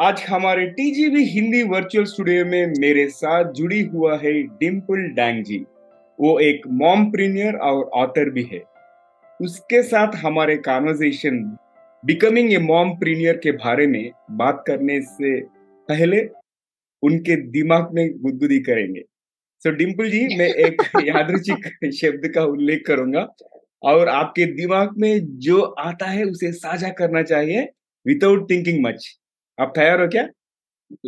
आज हमारे TGV Hindi virtual studio में मेरे साथ जुड़ी हुआ है डिम्पल डैंग जी। वो एक मॉमप्रीनियर और ऑथर भी है। उसके साथ हमारे कॉन्वर्सेशन बिकमिंग ए मॉमप्रीनियर के बारे में बात करने से पहले उनके दिमाग में गुदगुदी करेंगे। सो डिम्पल जी, मैं एक यादृच्छिक शब्द का उल्लेख करूंगा और आपके दिमाग में जो आता है उसे साझा करना चाहिए विदाउट थिंकिंग मच। आप तैयार हो क्या?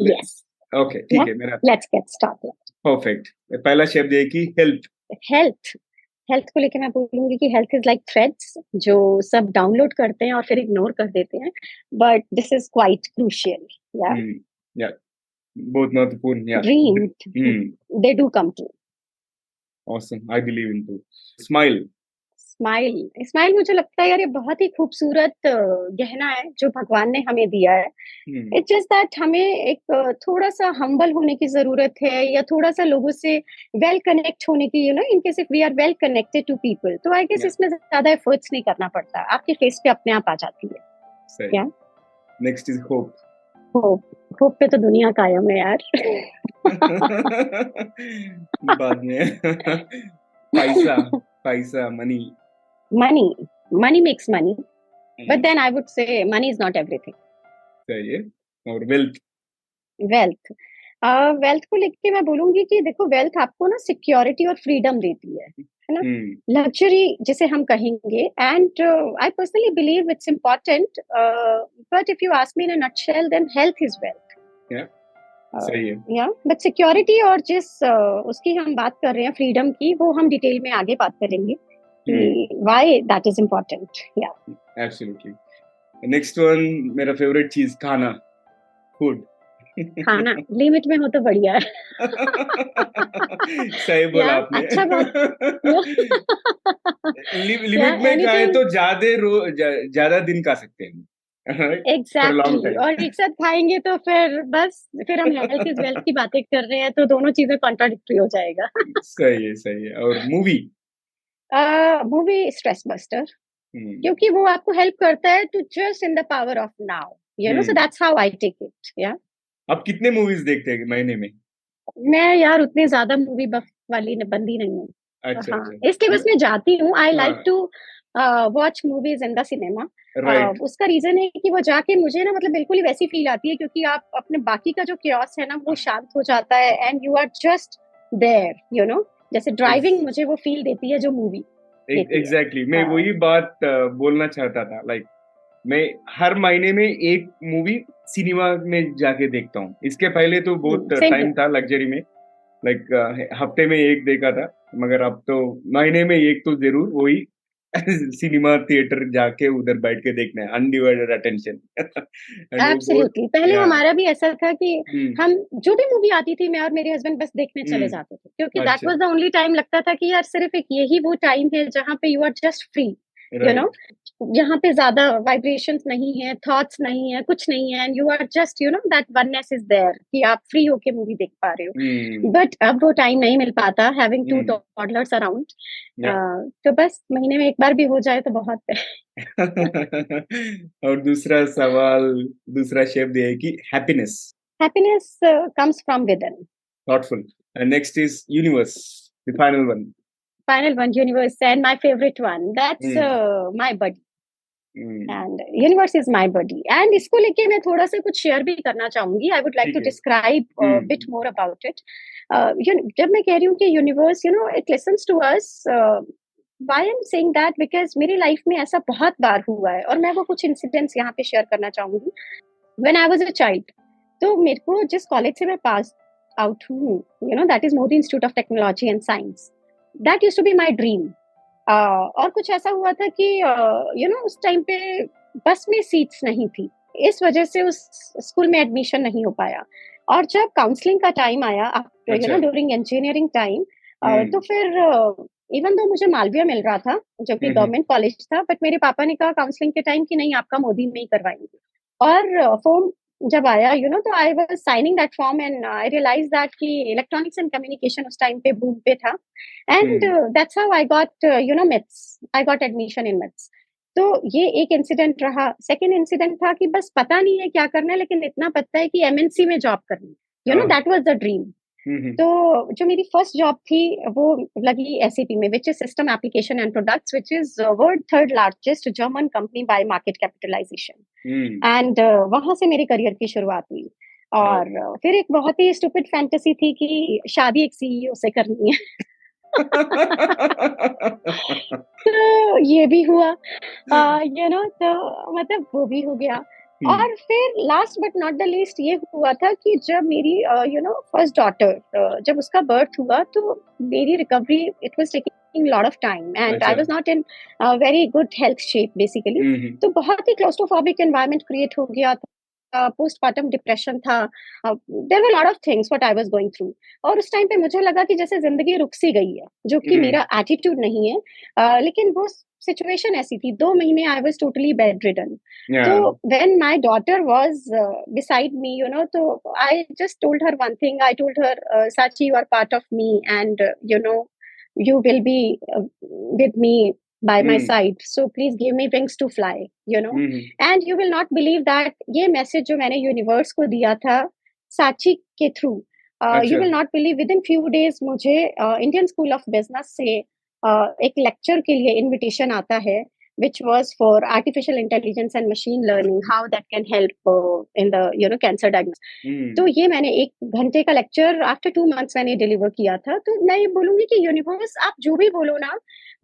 Yes. ओके, ठीक Yeah. है मेरा। Let's get started. परफेक्ट। पहला शब्द है कि हेल्थ। हेल्थ हेल्थ को लेके मैं बोलूंगी कि हेल्थ इज लाइक थ्रेड्स जो सब डाउनलोड करते हैं और फिर इग्नोर कर देते हैं, but this is quite crucial. Yeah yeah बहुत महत्वपूर्ण yeah dream they do come true. Awesome, I believe in too. Smile. Smile smile मुझे लगता है यार ये बहुत ही खूबसूरत गहना है जो भगवान ने हमें दिया है. इट्स जस्ट दैट हमें एक थोड़ा सा हम्बल होने की जरूरत है या थोड़ा सा लोगों से वेल कनेक्ट होने की, in case if we are well connected to people तो आई गेस या इसमें ज्यादा एफर्ट्स नहीं करना पड़ता, आपके फेस पे अपने आप आ जाती है. सही। या next is hope. Hope hope पे तो दुनिया कायम है यार. बाद में पैसा। पैसा, money. Money money makes money, but then I would say money is not everything. सही है। और वेल्थ। वेल्थ वेल्थ को लेके मैं बोलूंगी कि देखो वेल्थ आपको ना सिक्योरिटी और फ्रीडम देती है ना. लग्जरी जिसे हम कहेंगे, and I personally believe it's important, but if you ask me in a nutshell then health is wealth. सही है। या बट सिक्योरिटी और जिस उसकी हम बात कर रहे हैं फ्रीडम की, वो हम डिटेल में आगे बात करेंगे कि व्हाई दैट इज इम्पोर्टेंट. या एब्सोल्युटली। नेक्स्ट वन, मेरा फेवरेट चीज, खाना, फूड। खाना लिमिट में हो तो बढ़िया है. सही या बोला आपने। अच्छा बात. या लिमिट में खाए एनीथिंग तो ज्यादा दिन खा सकते हैं। राइट, फॉर लॉन्ग एग्जैक्टली, और टाइम। एक साथ खाएंगे तो फिर हम हेल्थ इज वेल्थ की बातें कर रहे हैं तो दोनों चीजें कॉन्ट्राडिक्टरी हो जाएगा. सही है, सही है। और मूवी। मूवी स्ट्रेस बस्टर, क्योंकि वो आपको हेल्प करता है to just in the power of now, so that's how I take it. या आप कितने मूवीज देखते हैं महीने में? मैं यार उतनी ज्यादा मूवी बफ वाली बंदी नहीं हूँ. अच्छा हाँ, अच्छा। इसलिए बस मैं जाती हूँ. आई लाइक हाँ, to watch movies in the cinema. Right. उसका रीजन है कि वो जाके मुझे ना मतलब बिल्कुल ही वैसी फील आती है, क्योंकि आप अपने बाकी का जो क्योस है ना वो शांत हो जाता है and you are just there. जैसे ड्राइविंग मुझे वो फील देती है जो मूवी देती है. एग्जैक्टली, मैं हाँ, वही बात बोलना चाहता था। लाइक मैं हर महीने में एक मूवी सिनेमा में जाके देखता हूँ। इसके पहले तो बहुत सेम टाइम हियर. था लग्जरी में। लाइक हफ्ते में एक देखा था, मगर अब तो महीने में एक तो जरूर वही सिनेमा थिएटर जाके उधर बैठ के देखना है, अनडिवाइडेड अटेंशन। एंड वो बहुत। एब्सोल्युटली, पहले या। हमारा भी ऐसा था कि हम्म। हम जो भी मूवी आती थी मैं और मेरे हस्बैंड बस देखने चले हम्म। जाते थे, क्योंकि दैट अच्छा। वाज द ओनली टाइम लगता था कि यार सिर्फ एक यही वो टाइम है जहाँ पे you are just free. You know right. यहाँ पे ज्यादा वाइब्रेशंस नहीं है, थॉट्स नहीं है, कुछ नहीं है, and you are just that oneness is there कि आप फ्री होके मूवी देख पा रहे हो. हम्म। बट अब वो टाइम नहीं मिल पाता, having to hmm. Toddlers around. Yeah. तो बस महीने में एक बार भी हो जाए तो बहुत है. और दूसरा सवाल, दूसरा शब्द है कि happiness. Happiness comes from with in. Thoughtful. And next is universe, the final one. Final one, universe, and my favorite one. That's my buddy. And universe is my buddy. And इसको लेके मैं थोड़ा सा कुछ शेयर भी करना चाहूंगी. I would like ठीक to है। describe a bit more about it. जब मैं कह रही हूँ कि universe, it listens to us. Why I'm saying that? Because मेरी लाइफ में ऐसा बहुत बार हुआ है और मैं वो कुछ इंसिडेंट्स यहाँ पे शेयर करना चाहूंगी. When I was a child, तो मेरे को जिस कॉलेज से मैं पास आउट हूँ, that is Modi institute of technology and science. That used to be my dream. और कुछ ऐसा हुआ था कि उस टाइम पे बस में सीट्स नहीं थी, इस वजह से उस स्कूल में एडमिशन नहीं हो पाया. और जब काउंसलिंग का टाइम आया, अच्छा। ड्यूरिंग इंजीनियरिंग टाइम, तो फिर इवन दो मुझे मालवीय मिल रहा था जो कि गवर्नमेंट कॉलेज था, बट मेरे पापा ने कहा काउंसलिंग के टाइम कि नहीं, आपका मोदी में ही करवाएंगे. और फॉर्म जब आया, तो I was signing that form and I realise that कि इलेक्ट्रॉनिक्स एंड कम्युनिकेशन उस टाइम पे बूम पे था. And that's how I got, MITS. I got admission in MITS. तो ये एक इंसिडेंट रहा। सेकंड इंसिडेंट था कि बस पता नहीं है क्या करना है, लेकिन इतना पता है कि एमएनसी में जॉब करनी है, दैट वाज द ड्रीम। हम्म। तो जो मेरी फर्स्ट जॉब थी वो लगी एसएपी में, which is system application and products, which is world third largest German company by market capitalization. And वहां से मेरे करियर की शुरुआत हुई। और फिर एक बहुत ही स्टूपिड फैंटेसी थी कि शादी एक सीईओ से करनी है। तो ये भी हुआ, तो मतलब वो भी हो गया। और फिर last but not the least ये हुआ था कि जब मेरी फर्स्ट डॉटर जब उसका बर्थ हुआ, तो मेरी recovery it was taking lot of time and I अच्छा। Was not in very good health shape basically. तो बहुत ही क्लोस्ट्रोफोबिक एनवायरनमेंट क्रिएट हो गया था, पोस्टपार्टम डिप्रेशन था, there were lot of things what I was going through. और उस टाइम पे मुझे लगा कि जैसे जिंदगी रुक सी गई है, जो कि मेरा एटीट्यूड नहीं है, लेकिन वो सिचुएशन ऐसी थी। 2 महीने I was totally bedridden. तो when my daughter was beside me, तो I just told her one thing. I told her, Sachi, you are part of me and you will be with me by my side, so please give me wings to fly, and you will not believe that ये message जो मैंने universe को दिया था साची के through, you will not believe, with in few days मुझे Indian school of business से एक लेक्चर के लिए इनविटेशन आता है, which was for artificial intelligence and machine learning, how that can help in the cancer diagnosis. तो ये मैंने 1 घंटे का लेक्चर आफ्टर 2 months मैंने डिलीवर किया था। तो मैं ये बोलूंगी कि यूनिवर्स आप जो भी बोलो ना,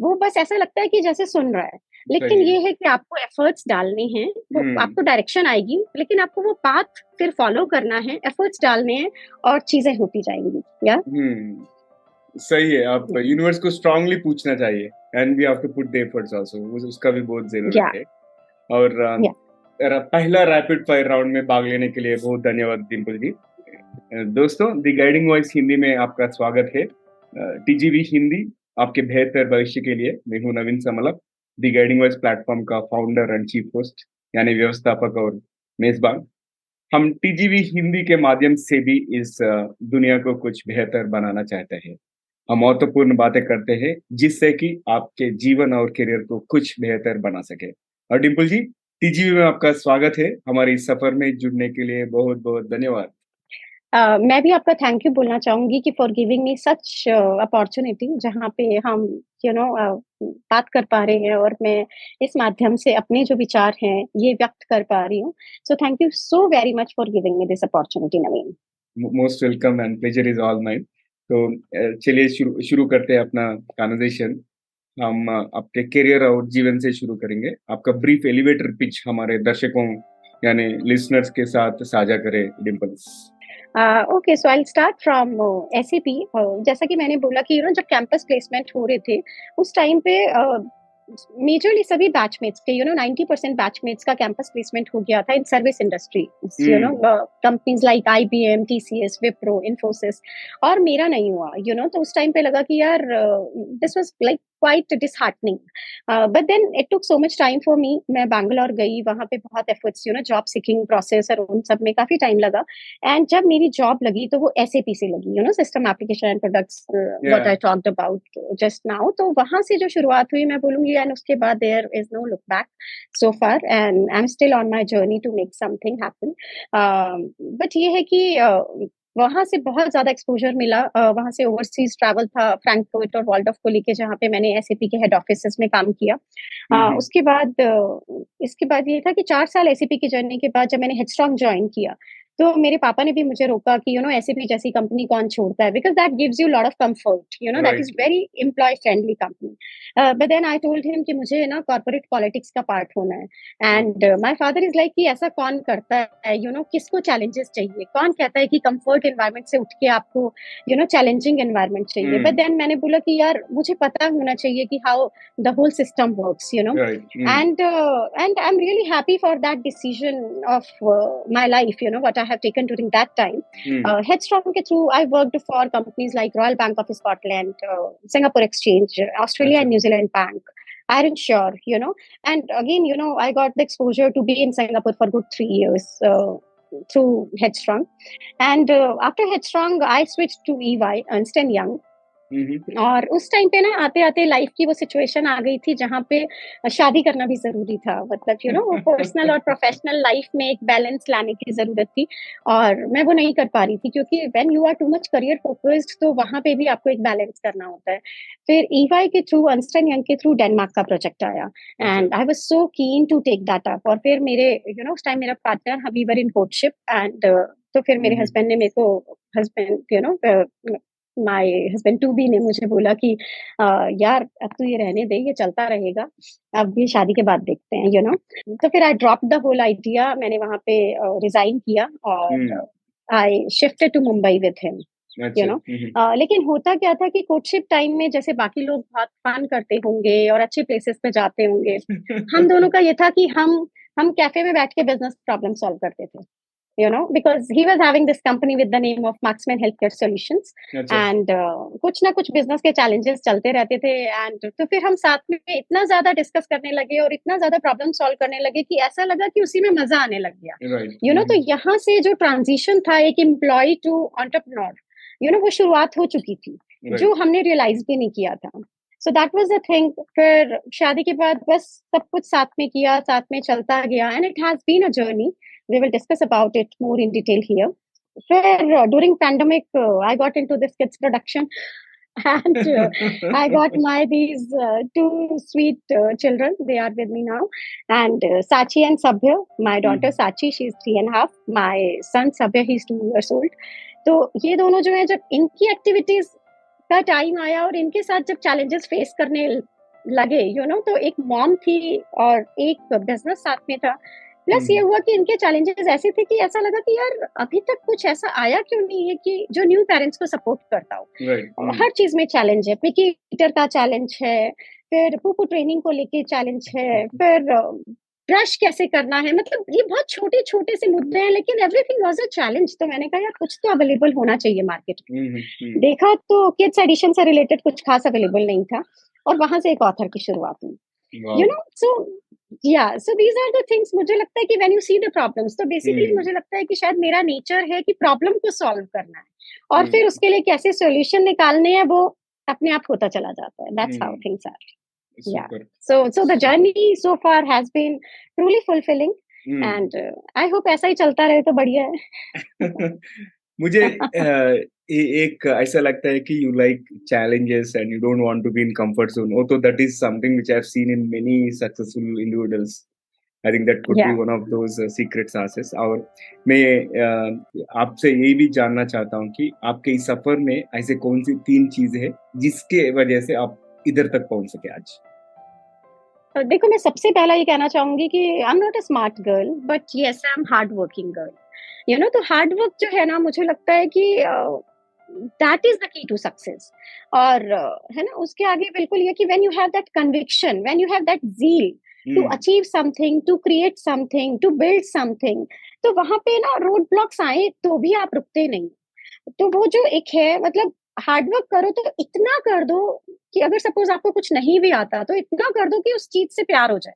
वो बस ऐसा लगता है कि जैसे सुन रहा है, लेकिन ये है कि आपको एफर्ट्स डालने हैं, वो आपको डायरेक्शन आएगी, लेकिन आपको वो पाथ फिर फॉलो करना है, एफर्ट्स डालने हैं और चीजें होती जाएंगी। या सही है, आप यूनिवर्स को स्ट्रांगली पूछना चाहिए and we have to put the efforts also, उसका भी बहुत जरूरत है। और पहला रैपिड फायर राउंड में भाग लेने के लिए बहुत धन्यवाद डिंपल जी। दोस्तों, द गाइडिंग वॉइस हिंदी में आपका स्वागत है। टीजीवी हिंदी आपके बेहतर भविष्य के लिए। मैं हूं नवीन समलक, द गाइडिंग वॉइस प्लेटफॉर्म का फाउंडर एंड चीफ होस्ट, यानी व्यवस्थापक और मेजबान। हम टीजीवी हिंदी के माध्यम से भी इस दुनिया को कुछ बेहतर बनाना चाहते हैं। हम महत्वपूर्ण बातें करते हैं जिससे कि आपके जीवन और करियर को कुछ बेहतर बना सके। और डिंपल जी, टीजीवी में आपका स्वागत है। हमारे इस सफर में जुड़ने के लिए बहुत बहुत धन्यवाद। मैं भी आपका थैंक यू बोलना चाहूंगी कि for giving me such opportunity, जहाँ पे हम बात कर पा रहे हैं और मैं इस माध्यम से अपने जो विचार हैं ये व्यक्त कर पा रही हूँ। सो thank you so very much for giving me this opportunity Naveen. Most welcome and pleasure is all mine. तो चलिए शुरू करते हैं अपना कन्वर्सेशन। हम आपके करियर और जीवन से शुरू करेंगे। आपका ब्रीफ एलिवेटर पिच हमारे दर्शकों यानी लिसनर्स के साथ साझा करें Dimple. Okay, so I will start from SAP. जैसा कि मैंने बोला कि जब कैंपस प्लेसमेंट हो रहे थे उस टाइम पे मेजरली सभी बैचमेट्स के 90% बैचमेट्स का कैंपस प्लेसमेंट हो गया था in service industry, companies like IBM, TCS, Wipro, Infosys, और मेरा नहीं हुआ। तो उस टाइम पे लगा कि यार this was like quite disheartening, but then it took so much time for me. मैं बैंगलोर गई, वहां पे बहुत एफर्ट्स जॉब सीकिंग प्रोसेस और उन सब में काफी टाइम लगा। एंड जब मेरी जॉब लगी तो वो एसएपी से लगी, system application and products, what I talked about just now. तो वहां से जो शुरुआत हुई मैं बोलूंगी, एंड उसके बाद there is no look back so far, and I am still on my journey to make something happen. But ये है कि वहां से बहुत ज्यादा एक्सपोजर मिला। वहां से ओवरसीज ट्रैवल था फ्रैंकफर्ट और वॉल्डॉर्फ को लेके, जहाँ पे मैंने एसएपी के हेड ऑफिस में काम किया। उसके बाद इसके बाद ये था कि 4 साल एसएपी की जर्नी के बाद जब मैंने हेडस्ट्रॉन्ग ज्वाइन किया, तो मेरे पापा ने भी मुझे रोका कि एसएपी जैसी कंपनी कौन छोड़ता है, because that gives you lot of comfort, that is very employee friendly company. But then I told him कि मुझे कॉर्पोरेट पॉलिटिक्स का पार्ट होना है। And my father is like कि ऐसा कौन करता है, किसको चैलेंजेस चाहिए, कौन कहता है कि कंफर्ट एनवायरनमेंट से उठ के आपको चैलेंजिंग एनवायरनमेंट चाहिए। बट देन मैंने बोला कि यार मुझे पता होना चाहिए कि how the whole system works, and I'm really happy for that decision of my life, what I have taken during that time. Headstrong ke through I worked for companies like Royal Bank of Scotland, Singapore Exchange, Australia and New Zealand Bank, Ironshore, and again, I got the exposure to be in Singapore for good 3 years through Headstrong. And after Headstrong I switched to EY, Ernst & Young. और उस time पे ना आते-आते life की वो situation आ गई थी जहाँ पे शादी करना भी ज़रूरी था। मतलब वो पर्सनल और प्रोफेशनल लाइफ में एक बैलेंस लाने की ज़रूरत थी और मैं वो नहीं कर पा रही थी क्योंकि when you are too much career focused तो वहाँ पे भी आपको एक बैलेंस करना होता है। फिर ईवाई के थ्रू, अर्न्स्ट एंड यंग के थ्रू डेनमार्क का प्रोजेक्ट आया अच्छा। And I was so keen to take that up और फिर मेरे उस टाइम मेरा partner we were in courtship and तो फिर मेरे हस्बैंड ने मेरे को husband my husband to be ने मुझे बोला कि यार अब तू ये रहने दे, ये चलता रहेगा, अब ये शादी के बाद देखते हैं तो फिर I drop the whole idea, मैंने वहां पे रिजाइन किया और hmm. I shifted to Mumbai with him अच्छा। लेकिन होता क्या था कि कोर्टशिप टाइम में जैसे बाकी लोग बहुत फन करते होंगे और अच्छे प्लेसेस पे जाते होंगे, हम दोनों का ये था कि हम कैफे में बैठ के बिजनेस प्रॉब्लम सॉल्व करते थे because he was having this company with the name of Marksman Healthcare Solutions अच्छा। and कुछ ना कुछ बिजनेस के challenges चलते रहते थे एंड तो फिर हम साथ में इतना ज्यादा डिस्कस करने लगे और इतना ज्यादा प्रॉब्लम सॉल्व करने लगे कि ऐसा लगा कि उसी में मजा आने लग गया राइट। तो यहाँ से जो ट्रांजिशन था एक एम्प्लॉय टू एंटरप्रेन्योर वो शुरुआत हो चुकी थी राइट। जो हमने रियलाइज भी नहीं किया था so that was the thing फिर शादी के बाद बस सब कुछ साथ में किया साथ में चलता गया and it has been a journey we will discuss about it more in detail here. Where during pandemic, I got into this kids production, and I got my these two sweet children. They are with me now, and Sachi and Sabya. My daughter Sachi, she's 3.5. My son Sabya, he's 2 years old. तो ये दोनों जो है जब इनकी activities का time आया और इनके साथ जब चैलेंजेस फेस करने लगे तो एक मॉम थी और एक बिजनेस साथ में था प्लस ये हुआ कि इनके चैलेंजेस ऐसे थे कि ऐसा लगा कि यार अभी तक कुछ ऐसा आया क्यों नहीं है कि जो न्यू पेरेंट्स को सपोर्ट करता हो राइट। हर चीज में चैलेंज है पिकी ईटर का चैलेंज है फिर पुपू ट्रेनिंग को लेके चैलेंज है फिर ब्रश कैसे करना है मतलब ये बहुत छोटे छोटे से मुद्दे हैं लेकिन एवरीथिंग वाज अ चैलेंज तो मैंने कहा यार कुछ तो अवेलेबल होना चाहिए मार्केट में देखा तो किड्स एडिशन से रिलेटेड कुछ खास अवेलेबल नहीं था और वहां से एक ऑथर की शुरुआत हुई so so these are the things मुझे लगता है कि when you see the problems तो बेसिकली मुझे लगता है कि शायद मेरा नेचर है कि प्रॉब्लम को सॉल्व करना है और फिर उसके लिए कैसे सॉल्यूशन निकालने हैं वो अपने आप होता चला जाता है that's how things are Super. so the journey so far has been truly fulfilling and I hope ऐसा ही चलता रहे तो बढ़िया है मुझे एक ऐसा लगता है कि you like challenges and you don't want to be in comfort zone तो that is something which I have seen in many successful individuals I think that could be one of those secret sauces और मैं आपसे ये भी जानना चाहता हूँ कि आपके इस सफर में ऐसे कौन सी 3 चीजें हैं जिसके वजह से आप इधर तक पहुंच सके आज देखो मैं सबसे पहला ये कहना चाहूंगी कि I am not a smart girl but yes I am hard working girl तो हार्ड वर्क जो है ना मुझे लगता है कि that is the key to success और है ना उसके आगे बिल्कुल ये कि when you have that conviction when you have that zeal to achieve something to create something to build something तो वहां पे ना रोड ब्लॉक्स आए तो भी आप रुकते नहीं तो वो जो एक है मतलब हार्डवर्क करो तो इतना कर दो कि अगर सपोज आपको कुछ नहीं भी आता तो इतना कर दो कि उस चीज से प्यार हो जाए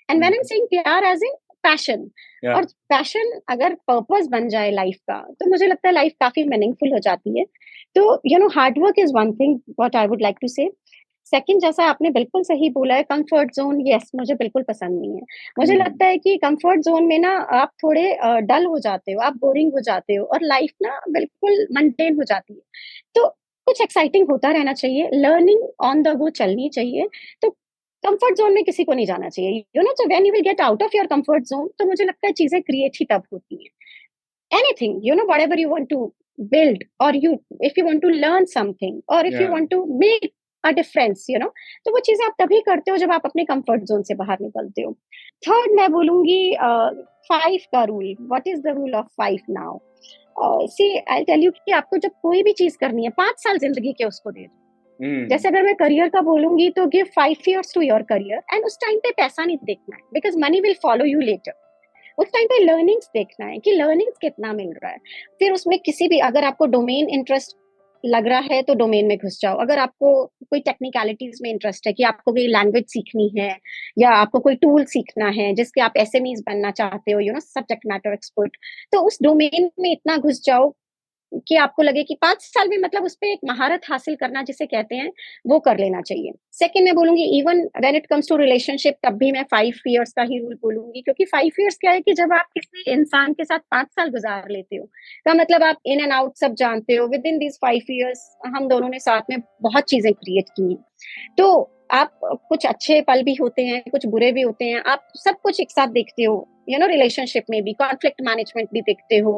and when I am saying प्यार एज इन पैशन और पैशन अगर पर्पस बन जाए लाइफ का तो मुझे लगता है लाइफ काफी मीनिंगफुल हो जाती है तो hard work is one thing what I would like to say second जैसा आपने बिल्कुल सही बोला है कंफर्ट जोन यस मुझे बिल्कुल पसंद नहीं है मुझे लगता है कि कंफर्ट जोन में ना आप थोड़े डल हो जाते हो आप बोरिंग हो जाते हो और लाइफ ना बिल्कुल मंटेन हो जाती है तो कुछ एक्साइटिंग होता रहना चाहिए लर्निंग ऑन द गो चलनी चाहिए तो कंफर्ट जोन में किसी को नहीं जाना चाहिए so when you will get out of your comfort zone तो मुझे लगता है चीजें क्रिएट ही तब होती है anything whatever you want to build or you if you want to learn something or if you want to make a difference तो वो चीजें आप तभी करते हो जब आप अपने कंफर्ट जोन से बाहर निकलते हो थर्ड मैं बोलूंगी 5 का rule what is the rule of 5 now see I tell you कि आपको जब कोई भी चीज करनी है 5 साल जिंदगी के उसको दे दो जैसे अगर मैं करियर का बोलूंगी तो give 5 years to your career and उस टाइम पे पैसा नहीं देखना है because money will follow you later उस टाइम पे लर्निंग्स देखना है कि लर्निंग्स कितना मिल रहा है फिर उसमें किसी भी अगर आपको डोमेन इंटरेस्ट लग रहा है तो डोमेन में घुस जाओ अगर आपको कोई टेक्निकलिटीज में इंटरेस्ट है कि आपको कोई लैंग्वेज सीखनी है या आपको कोई टूल सीखना है जिसके आप एसएमईज बनना चाहते हो सब्जेक्ट मैटर एक्सपर्ट तो उस डोमेन में इतना घुस जाओ कि आपको लगे कि 5 साल में मतलब उस पे एक महारत हासिल करना जिसे कहते हैं, वो कर लेना चाहिए। सेकंड मैं बोलूंगी even when it comes to relationship, तब भी मैं 5 इयर्स का ही रूल बोलूंगी, क्योंकि 5 इयर्स क्या है कि जब आप किसी इंसान के साथ 5 साल गुजार लेते हो, का मतलब आप इन एंड आउट सब जानते हो। विद इन दीज 5 इयर्स हम दोनों ने साथ में बहुत चीजें क्रिएट की हैं। तो आप कुछ अच्छे पल भी होते हैं, कुछ बुरे भी होते हैं, आप सब कुछ एक साथ देखते हो। रिलेशनशिप में भी कॉन्फ्लिक्ट मैनेजमेंट भी देखते हो,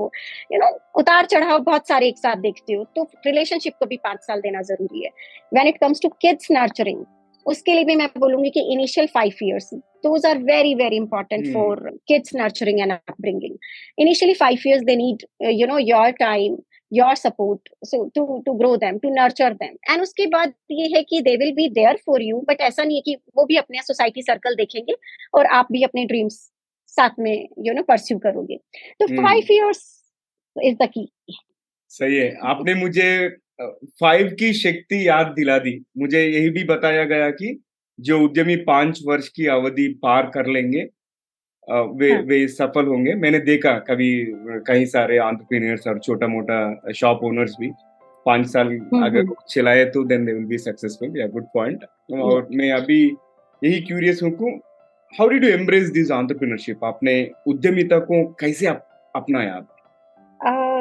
उतार चढ़ाव बहुत सारे एक साथ देखते हो। तो रिलेशनशिप को भी 5 साल देना जरूरी है। When it comes to kids nurturing, उसके लिए भी मैं बोलूंगी कि initial 5 years those are very very important for kids nurturing and upbringing. Initially 5 years they need your time, your support, so to grow them, to nurture them, and उसके बाद ये है कि they will be there for you, but ऐसा नहीं है कि वो भी अपने सोसाइटी सर्कल देखेंगे और आप भी अपने ड्रीम्स साथ में परस्यू करोगे। तो 5 इयर्स इज द की। सही है, आपने मुझे 5 की शक्ति याद दिला दी। मुझे यही भी बताया गया कि जो उद्यमी 5 वर्ष की अवधि पार कर लेंगे वे सफल होंगे। मैंने देखा कभी कई सारे एंटरप्रेन्योर्स और छोटा-मोटा शॉप ओनर्स भी 5 साल अगर वो चलाए तो then they will be successful. Yeah good point. और मैं अभी यही क्यूरियस हूँ कि how did you embrace this entrepreneurship? आपने उद्यमिता को कैसे अपनाया?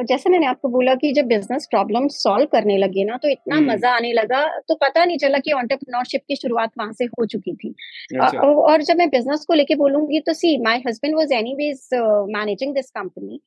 जैसे मैंने आपको बोला कि जब बिजनेस प्रॉब्लम सॉल्व करने लगे ना, तो इतना मजा आने लगा, तो पता नहीं चला कि एंटरप्रेन्योरशिप की शुरुआत वहां से हो चुकी थी। और जब मैं बिजनेस को लेके बोलूंगी तो see my husband was anyways managing this company,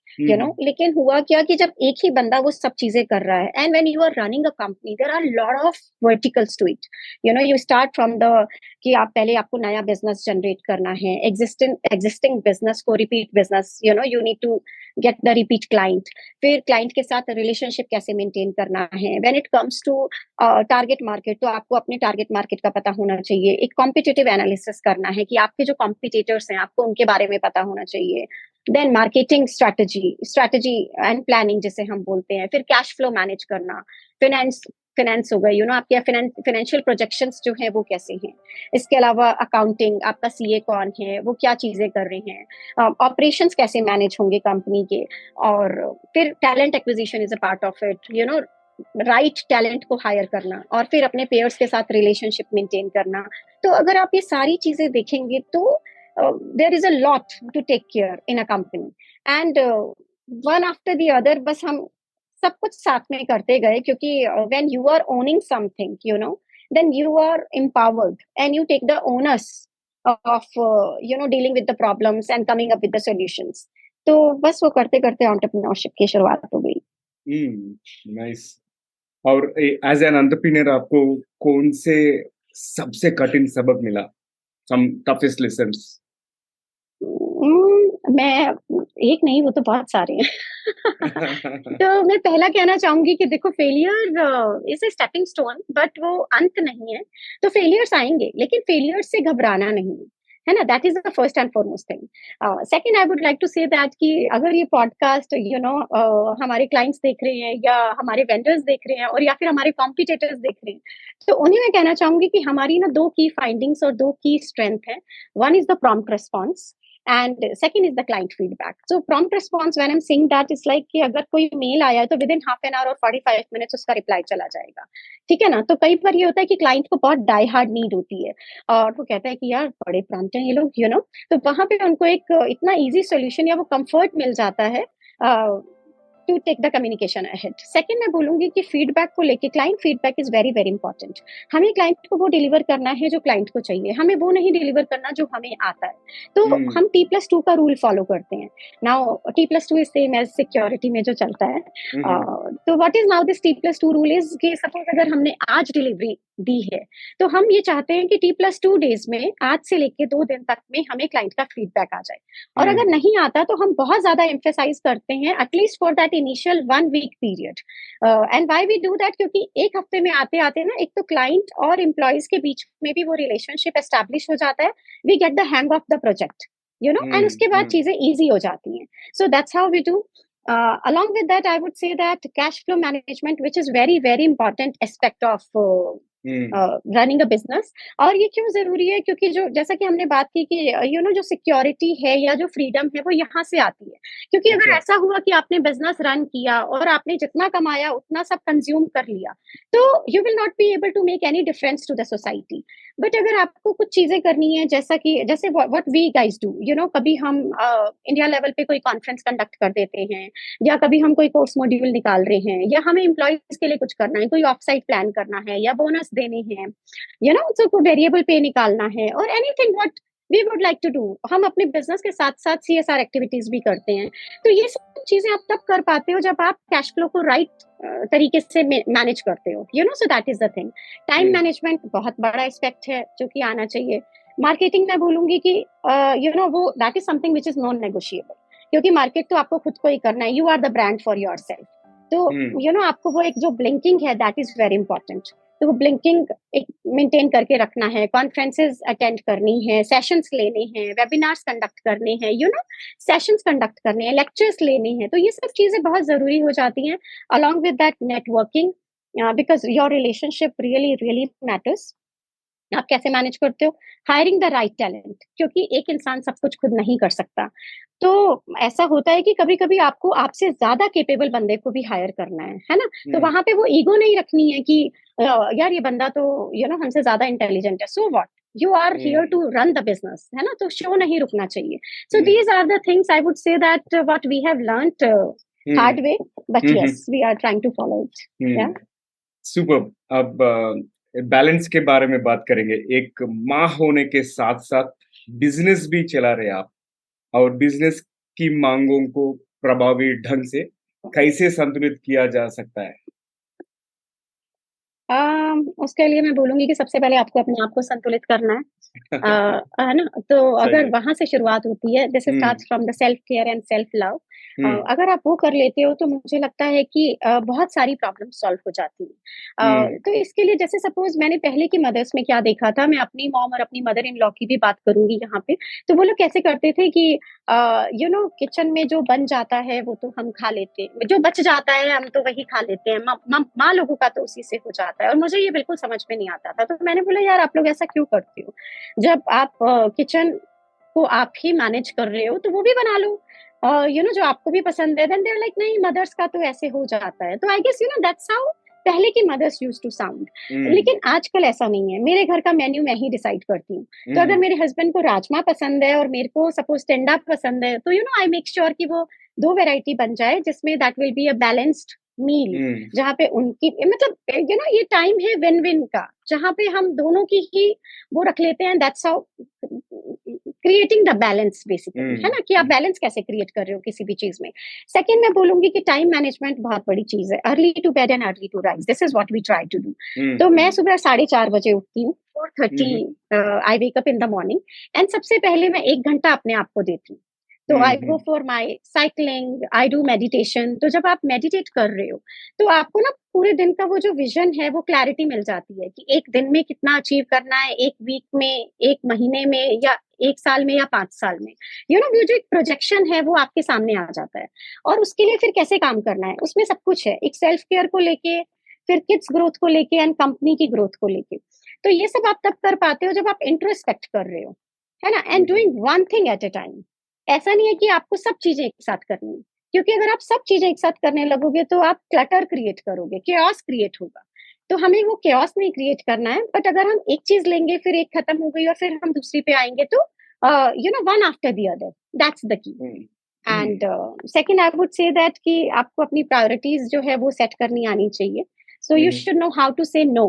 लेकिन हुआ क्या कि जब एक ही बंदा वो सब चीजें कर रहा है, and when you are running a company there are lot of verticals to it. You start from the कि आप पहले आपको नया बिजनेस जनरेट करना है, एग्जिस्टिंग बिजनेस को repeat business, you need to get the repeat client. फिर client के साथ रिलेशनशिप कैसे मेंटेन करना है। When it comes to target market, तो आपको अपने टारगेट मार्केट का पता होना चाहिए। एक कॉम्पिटिटिव एनालिसिस करना है कि आपके जो कॉम्पिटिटर्स हैं आपको उनके बारे में पता होना चाहिए। Then marketing strategy and planning जिसे हम बोलते हैं। फिर कैश फ्लो मैनेज करना, फाइनेंस हो गई, आपके फाइनेंशियल प्रोजेक्शंस जो है वो कैसे हैं। इसके अलावा अकाउंटिंग, आपका सीए कौन है, वो क्या चीजें कर रहे हैं, ऑपरेशंस कैसे मैनेज होंगे कंपनी के। और फिर talent acquisition is a part of it, right talent को हायर करना, और फिर अपने पेयर्स के साथ रिलेशनशिप मेंटेन करना। तो अगर आप ये सारी चीजें देखेंगे तो there is a lot to take care in a company, and one after the other बस हम सब कुछ साथ में करते गए, क्योंकि when you are owning something, then you are empowered and you take the onus of dealing with the problems and coming up with the solutions. तो बस वो करते करते एंटरप्रेन्योरशिप की शुरुआत हो गई। नाइस। और एज एन एंटरप्रेन्योर आपको कौन से सबसे कठिन सबक मिला? सम टफेस्ट लेसन्स? मैं एक नहीं, वो तो बहुत सारे हैं। तो मैं पहला कहना चाहूंगी कि देखो, failure is a stepping stone, but वो अंत नहीं है। तो फेलियर्स आएंगे, लेकिन फेलियर्स से घबराना नहीं है ना। That is the first and foremost thing. Second, I would like to say that कि अगर ये पॉडकास्ट हमारे क्लाइंट्स देख रहे हैं, या हमारे वेंडर्स देख रहे हैं, और या फिर हमारे कॉम्पिटिटर्स देख रहे हैं, तो उन्हें मैं कहना चाहूंगी कि हमारी ना 2 की फाइंडिंग्स और 2 की स्ट्रेंथ है। One is the prompt response and second is the client feedback. So prompt response, when I'm saying that, is like कि अगर कोई मेल आया है तो within half an hour और 45 minutes उसका रिप्लाई चला जाएगा, ठीक है ना। तो कई बार ये होता है कि क्लाइंट को बहुत डाई हार्ड नीड होती है, और वो कहता है कि यार बड़े प्रॉम्प्ट हैं ये लोग, तो वहां पे उनको एक इतना इजी सोल्यूशन या वो कंफर्ट मिल जाता है to take the communication ahead. Second, मैं बोलूंगी कि फीडबैक को लेके, client feedback is very very important. हमें क्लाइंट को वो डिलीवर करना है जो क्लाइंट को चाहिए, हमें वो नहीं डिलीवर करना जो हमें आता है। तो हम T+2 का रूल फॉलो करते हैं। Now T+2 is same as security में जो चलता है। तो what is now this T+2 rule is कि सपोज अगर हमने आज डिलीवरी दी है, तो हम ये चाहते हैं कि T+2 डेज में, आज से लेके 2 दिन तक में, हमें क्लाइंट का फीडबैक आ जाए। और अगर नहीं आता तो हम बहुत ज्यादा एम्फेसाइज करते हैं at least for that initial 1 week period. And why we do that, क्योंकि एक हफ्ते में आते आते ना, एक तो क्लाइंट और एम्प्लॉयज के बीच में भी वो रिलेशनशिप एस्टैब्लिश हो जाता है। We get the hang of the project, and उसके बाद चीजें ईजी हो जाती हैं। So that's how we do. Along with that, I would say that cash flow management, which is very very important aspect of running a business. और ये क्यों जरूरी है, क्योंकि जो जैसा कि हमने बात की कि जो सिक्योरिटी है या जो फ्रीडम है वो यहाँ से आती है। क्योंकि अगर अच्छा। ऐसा हुआ कि आपने बिजनेस रन किया और आपने जितना कमाया उतना सब कंज्यूम कर लिया, तो you will not be able to make any difference to the society. But अगर आपको कुछ चीजें करनी है, जैसे व्हाट वी गाइस डू, कभी हम इंडिया लेवल पे कोई कॉन्फ्रेंस कंडक्ट कर देते हैं, या कभी हम कोई कोर्स मॉड्यूल निकाल रहे हैं, या हमें एम्प्लॉयज के लिए कुछ करना है, कोई ऑफ साइट प्लान करना है, या बोनस देने हैं, तो कोई वेरिएबल पे निकालना है, और anything what we would like to do, हम अपने बिजनेस के साथ साथ सीएसआर एक्टिविटीज भी करते हैं। तो ये सब चीजें आप तब कर पाते हो जब आप कैश फ्लो को राइट तरीके से मैनेज करते हो, सो that is the thing. Time management बहुत बड़ा एस्पेक्ट है जो कि आना चाहिए। मार्केटिंग मैं बोलूंगी कि वो that is something which is non negotiable, क्योंकि मार्केट तो आपको खुद को ही करना है, you are the brand for yourself. तो आपको वो एक जो ब्लिंकिंग है दैट इज वेरी इंपॉर्टेंट। तो वो ब्लिंकिंग एक मेंटेन करके रखना है, कॉन्फ्रेंसेस अटेंड करनी है, सेशंस लेने हैं, वेबिनार्स कंडक्ट करने हैं, सेशंस कंडक्ट करने हैं, लेक्चर्स लेने हैं। तो ये सब चीजें बहुत जरूरी हो जाती हैं, along with that networking, because your relationship really really matters. आप कैसे मैनेज करते हो? हायरिंग द राइट टैलेंट, क्योंकि एक इंसान सब कुछ खुद नहीं कर सकता। तो ऐसा होता है कि कभी कभी आपको आपसे ज्यादा केपेबल बंदे को भी हायर करना है ना? तो वहां पे वो ईगो नहीं रखनी है कि यार ये बंदा तो हमसे ज्यादा इंटेलिजेंट है, so what, you are here to run the business, है ना? तो शो नहीं रुकना चाहिए। So these are the things I would say that what we have learned hard way, but yes we are trying to follow it. Yeah super. अब balance के बारे में बात करेंगे। एक माँ होने के साथ साथ बिजनेस भी चला रहे आप, और बिजनेस की मांगों को प्रभावी ढंग से कैसे संतुलित किया जा सकता है? उसके लिए मैं बोलूंगी कि सबसे पहले आपको अपने आप को संतुलित करना है। है ना? तो सही अगर है। वहां से शुरुआत होती है, this hmm, starts from the self care and self love. Hmm, अगर आप वो कर लेते हो तो मुझे लगता है कि बहुत सारी प्रॉब्लम सॉल्व हो जाती है। हुँ, तो इसके लिए जैसे सपोज मैंने पहले की मदर्स में क्या देखा था, मैं अपनी मॉम और अपनी मदर इन लॉ की भी बात करूंगी यहाँ पे। तो वो लोग कैसे करते थे कि किचन में जो बन जाता है वो तो हम खा लेते हैं, जो बच जाता है हम तो वही खा लेते हैं, माँ लोगों का तो उसी से हो जाता है। और मुझे ये बिल्कुल समझ में नहीं आता था, तो मैंने बोला यार आप लोग ऐसा क्यों करते हो? जब आप किचन को आप ही मैनेज कर रहे हो तो वो भी बना लो, जो आपको भी पसंद है। देन दे आर लाइक नहीं, मदर्स का तो ऐसे हो जाता है। तो आई गेस दैट्स हाउ पहले की मदर्स यूज्ड टू साउंड। हुँ, लेकिन आजकल ऐसा नहीं है, मेरे घर का मेन्यू मैं ही डिसाइड करती हूँ। तो अगर हुँ, मेरे हस्बैंड को राजमा पसंद है और मेरे को सपोज टेंडा पसंद है, तो आई मेक श्योर कि वो दो वैरायटी बन जाए, जिसमें that will be a balanced meal, hmm, जहाँ पे उनकी मतलब ये टाइम है विन विन का, जहाँ पे हम दोनों की ही वो रख लेते हैं। That's how creating the balance basically, है हुँ, ना? कि आप हुँ, बैलेंस कैसे क्रिएट कर रहे हो किसी भी चीज में। सेकंड मैं बोलूंगी कि टाइम मैनेजमेंट बहुत बड़ी चीज है। Early to bed and early to rise, this is what we try to do. हुँ, तो मैं हुँ, सुबह 4:30 बजे उठती हूँ, हुँ, 4:30 हुँ, I wake up in the morning. And सबसे पहले मैं 1 घंटा अपने आप को देती हूँ। तो hmm, I go hmm, for my cycling, I do meditation. तो जब आप मेडिटेट कर रहे हो तो आपको ना पूरे दिन का वो जो विजन है वो क्लैरिटी मिल जाती है कि एक दिन में कितना अचीव करना है, एक वीक में, एक महीने में, या 1 साल में, या 5 साल में। वो जो एक प्रोजेक्शन है वो आपके सामने आ जाता है। और उसके लिए फिर कैसे काम करना है, उसमें सब कुछ है, एक सेल्फ केयर को लेके, फिर किड्स ग्रोथ को लेके, एंड कंपनी की ग्रोथ को लेके। तो ये सब आप तब कर पाते हो जब आप इंट्रोस्पेक्ट कर रहे हो, है ना? And hmm, doing one thing at a time. ऐसा नहीं है कि आपको सब चीजें एक साथ करनी है, क्योंकि अगर आप सब चीजें एक साथ करने लगोगे तो आप क्लटर क्रिएट करोगे, chaos क्रिएट होगा। तो हमें वो chaos नहीं क्रिएट करना है। बट अगर हम एक चीज लेंगे, फिर एक खत्म हो गई और फिर हम दूसरी पे आएंगे, तो one after the other, that's the key. Hmm, and hmm, second I would say that कि आपको अपनी प्रायोरिटीज जो है वो सेट करनी आनी चाहिए। So you hmm, should know how to say no,